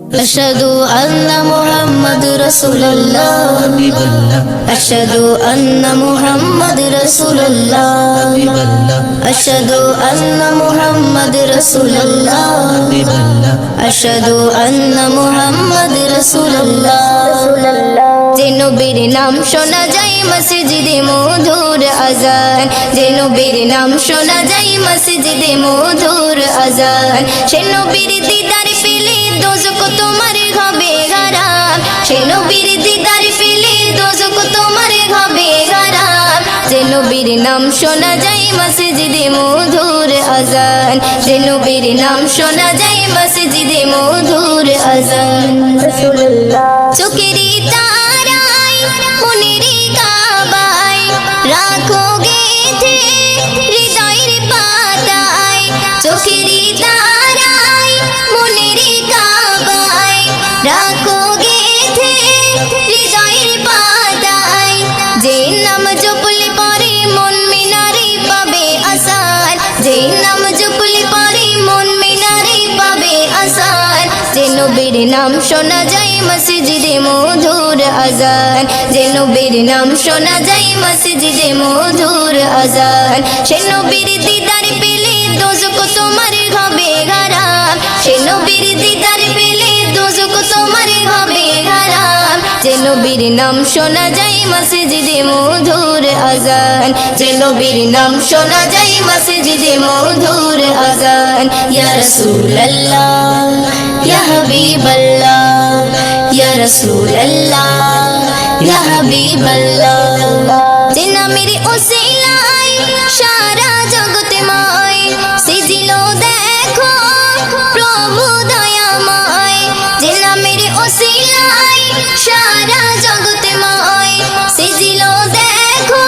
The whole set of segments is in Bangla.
আশহাদু আন্না মুহাম্মাদুর রাসূলুল্লাহ আশহাদু আন্না মুহাম্মাদুর রাসূলুল্লাহ আশহাদু আন্না মুহাম্মাদুর রাসূলুল্লাহ আশহাদু আন্না মুহাম্মাদুর রাসূলুল্লাহ যে নবীর নাম শোনা যায় মসজিদে মধুর আযান যে নবীর নাম শোনা যায় মসজিদে মধুর আযান সে নবীর দিদার পেলে দোজখ তোমার হবে হারাম সে নবীর দিদার পেলে দোজখ তোমার হবে হারাম যে নবীর নাম শোনা যায় মসজিদে মধুর আযান যে নবীর নাম শোনা যায় মসজিদে মধুর আযান রাসূলুল্লাহ চোখেরই তারায় মনেরই কাবায় রাখো গেথে হৃদয়ের পাতায় চোখেরই তারায় মনেরই কাবায় রাখো গেথে হৃদয়ের পাতায় যে নাম জপলে পরে মন মিনারে পাবে আসার যে নাম জপলে পরে মন মিনারে পাবে আসার যে নবীর নাম শোনা যায় মসজিদে মধুর আযান যে নবীর নাম শোনা যায় মসজিদে মধুর আযান সে নবীর দিদার পেলে দোজখ তোমার হবে হারাম সে নবীর দিদার পেলে দোজখ তোমার হবে হারাম যে নবীর নাম শোনা যায় মসজিদে মধুর আযান যে নবীর নাম শোনা যায় মসজিদে মধুর আযান ইয়া রাসূলুল্লাহ ইয়া হাবিবাল্লাহ ইয়া রাসূলুল্লাহ ইয়া হাবিবাল্লাহ যে নামের ওসিলায় সারা জগৎময় সিজিল দেখো প্রভু দয়াময় যে নামের ওসিলায় সারা জগৎময় সিজিল দেখো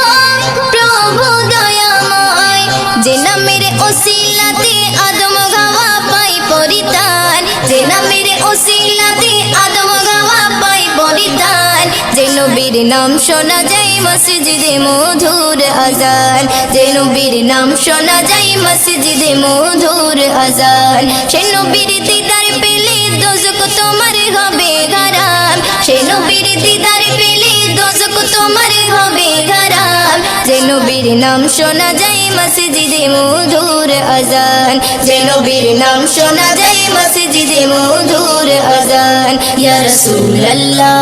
প্রভু দয়াময় যে নামের ওসিলাতে আদম গাওয়া পাই পরিত্রাণ যে নামের ওসিলাতে আদম গাওয়া পাই পরিত্রাণ যে নবীর নাম শোনা যায় মসজিদে মধুর আযান যে নবীর নাম শোনা যায় মসজিদে মধুর আযান সে নবীর দিদার পেলে দোজখ তোমার হবে হারাম সে নবীর দিদার পেলে দোজখ তোমার হবে হারাম যে নবীর নাম শোনা যায় মসজিদে মধুর আযান যে নবীর নাম শোনা যায় মসজিদে মধুর আযান ইয়া রাসূলুল্লাহ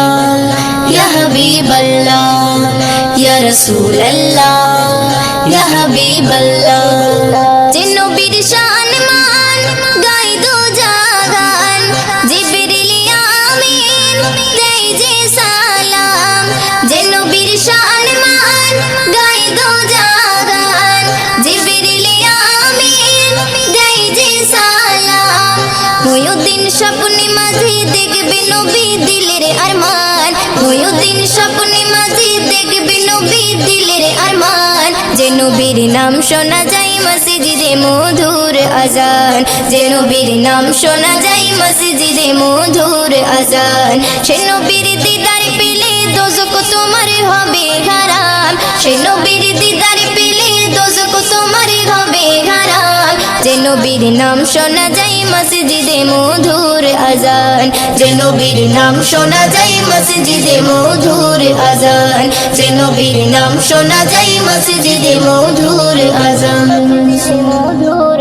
ইয়া হাবিবাল্লাহ ইয়া রাসূলুল্লাহ ইয়া হাবিবাল্লাহ যে নবীর শান মান গাই দো জাগান জিবরিল আমিন দেই যে সালাম যে নবীর শান মান গাই দো জাগান জিবরিল আমিন দেই যে সালাম ময়ুদ্দিন স্বপ্নে মাঝে দেখবে নবী দিলের আরমান ময়ুদ্দিন স্বপ্নে মাঝে দেখবে নবী দিলের আরমান যে নবীর নাম শোনা যায় মসজিদে মধুর আযান যে নবীর নাম শোনা যায় মসজিদে মধুর আযান সে নবীর দিদার পেলে দোজখ তোমার হবে হারাম সে নবীর দিদার পেলে দোজখ তোমার হবে হারাম যে নবীর নাম শোনা যায় মসজিদে মধুর আযান যে নবীর নাম শোনা যায় মসজিদে মধুর আযান যে নবীর নাম শোনা যায় মসজিদে মধুর আযান মধুর